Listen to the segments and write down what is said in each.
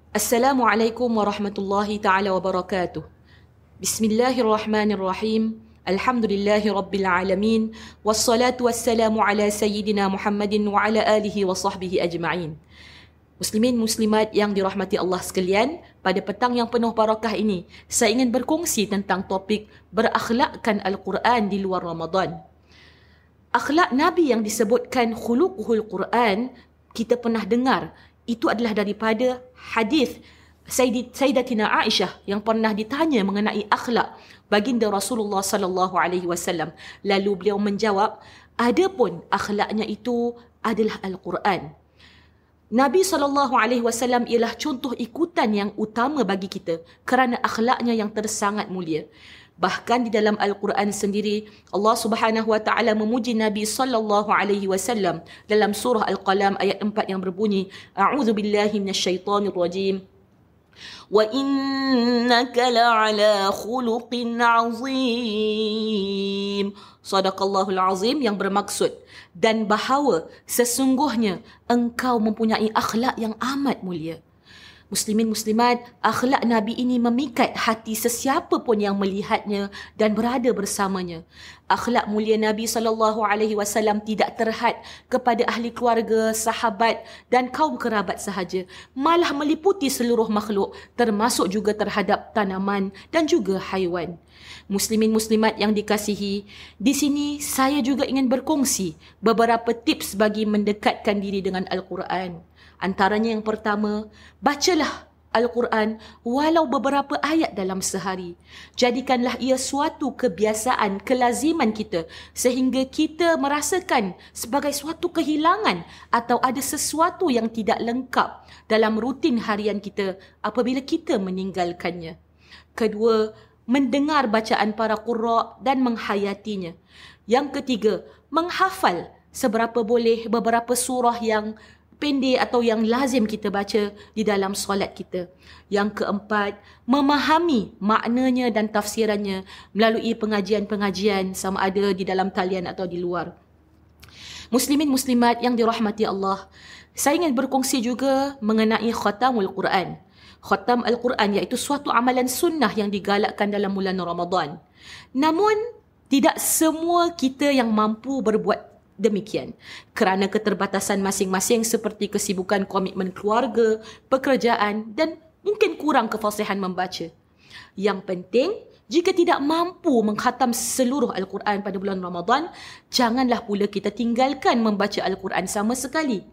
Assalamualaikum warahmatullahi taala wabarakatuh. Bismillahirrahmanirrahim. Alhamdulillahi rabbil alamin. Wassalatu wassalamu ala sayyidina Muhammadin wa ala alihi wa sahbihi ajma'in. Muslimin muslimat yang dirahmati Allah sekalian, pada petang yang penuh barakah ini, saya ingin berkongsi tentang topik berakhlakkan Al-Quran di luar Ramadan. Akhlak Nabi yang disebutkan khuluquhul Quran, kita pernah dengar, itu adalah daripada hadis Sayyidatina Aisyah yang pernah ditanya mengenai akhlak baginda Rasulullah sallallahu alaihi wasallam. Lalu beliau menjawab, adapun akhlaknya itu adalah Al-Quran. Nabi SAW ialah contoh ikutan yang utama bagi kita kerana akhlaknya yang tersangat mulia. Bahkan di dalam Al-Quran sendiri, Allah Subhanahu Wa Taala memuji Nabi SAW dalam surah Al-Qalam ayat 4 yang berbunyi, A'udzu billahi minasyaitonir rajim. Wa innaka la'ala khuluqin 'azim. Sadaqallahul azim, yang bermaksud, dan bahawa sesungguhnya engkau mempunyai akhlak yang amat mulia. Muslimin muslimat, akhlak Nabi ini memikat hati sesiapa pun yang melihatnya dan berada bersamanya. Akhlak mulia Nabi SAW tidak terhad kepada ahli keluarga, sahabat dan kaum kerabat sahaja, malah meliputi seluruh makhluk, termasuk juga terhadap tanaman dan juga haiwan. Muslimin muslimat yang dikasihi, di sini saya juga ingin berkongsi beberapa tips bagi mendekatkan diri dengan Al-Quran. Antaranya yang pertama, bacalah Al-Quran walau beberapa ayat dalam sehari. Jadikanlah ia suatu kebiasaan, kelaziman kita sehingga kita merasakan sebagai suatu kehilangan atau ada sesuatu yang tidak lengkap dalam rutin harian kita apabila kita meninggalkannya. Kedua, mendengar bacaan para qurra dan menghayatinya. Yang ketiga, menghafal seberapa boleh beberapa surah yang pendek atau yang lazim kita baca di dalam solat kita. Yang keempat, memahami maknanya dan tafsirannya melalui pengajian-pengajian sama ada di dalam talian atau di luar. Muslimin muslimat yang dirahmati Allah, saya ingin berkongsi juga mengenai khatamul Quran. Khatam Al-Quran iaitu suatu amalan sunnah yang digalakkan dalam bulan Ramadan. Namun, tidak semua kita yang mampu berbuat demikian kerana keterbatasan masing-masing seperti kesibukan komitmen keluarga, pekerjaan dan mungkin kurang kefasihan membaca. Yang penting, jika tidak mampu mengkhatam seluruh Al-Quran pada bulan Ramadan, janganlah pula kita tinggalkan membaca Al-Quran sama sekali.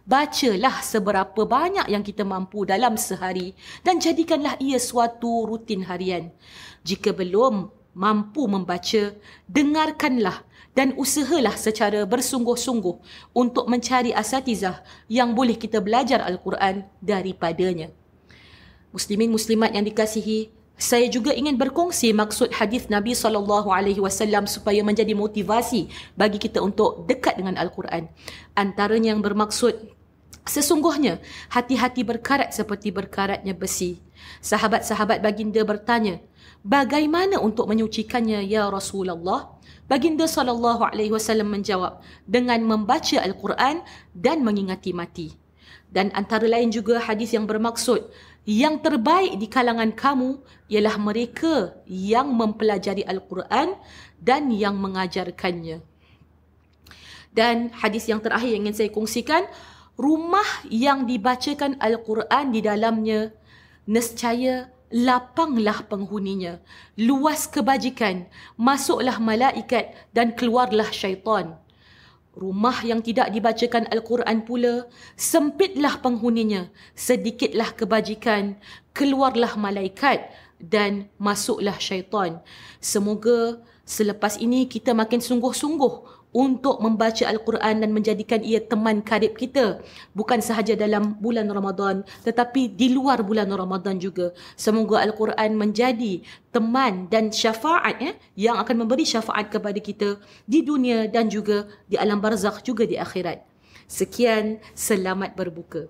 Bacalah seberapa banyak yang kita mampu dalam sehari dan jadikanlah ia suatu rutin harian. Jika belum mampu membaca, dengarkanlah dan usahalah secara bersungguh-sungguh untuk mencari asatizah yang boleh kita belajar Al-Quran daripadanya. Muslimin muslimat yang dikasihi, saya juga ingin berkongsi maksud hadis Nabi SAW supaya menjadi motivasi bagi kita untuk dekat dengan Al-Quran. Antaranya yang bermaksud, sesungguhnya hati-hati berkarat seperti berkaratnya besi. Sahabat-sahabat baginda bertanya, bagaimana untuk menyucikannya ya Rasulullah? Baginda SAW menjawab, dengan membaca Al-Quran dan mengingati mati. Dan antara lain juga hadis yang bermaksud, yang terbaik di kalangan kamu ialah mereka yang mempelajari Al-Quran dan yang mengajarkannya. Dan hadis yang terakhir yang ingin saya kongsikan, rumah yang dibacakan Al-Quran di dalamnya, nescaya lapanglah penghuninya, luas kebajikan, masuklah malaikat dan keluarlah syaitan. Rumah yang tidak dibacakan Al-Quran pula, sempitlah penghuninya, sedikitlah kebajikan, keluarlah malaikat dan masuklah syaitan. Semoga selepas ini kita makin sungguh-sungguh untuk membaca Al-Quran dan menjadikan ia teman karib kita. Bukan sahaja dalam bulan Ramadan, tetapi di luar bulan Ramadan juga. Semoga Al-Quran menjadi teman dan syafaat yang akan memberi syafaat kepada kita di dunia dan juga di alam barzakh juga di akhirat. Sekian, selamat berbuka.